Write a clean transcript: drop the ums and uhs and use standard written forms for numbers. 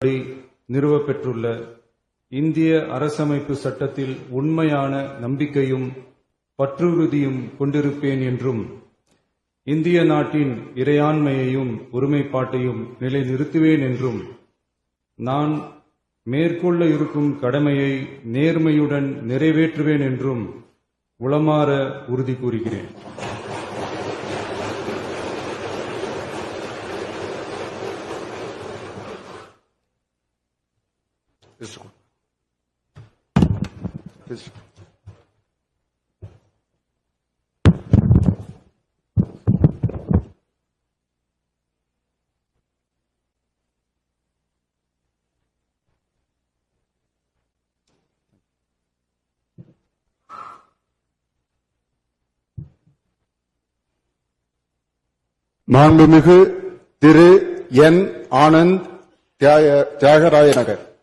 நிறுவப்பெற்றுள்ள இந்திய அரசமைப்பு சட்டத்தில் உண்மையான நம்பிக்கையும் பற்றுறுதியும் கொண்டிருப்பேன் என்றும் இந்திய நாட்டின் இறையாண்மையையும் ஒருமைப்பாட்டையும் நிலைநிறுத்துவேன் என்றும் நான் மேற்கொள்ள இருக்கும் கடமையை நேர்மையுடன் நிறைவேற்றுவேன் என்றும் உளமாற உறுதி கூறுகிறேன். மாண்புமிகு திரு என் ஆனந்த் தியாகராய நகர்.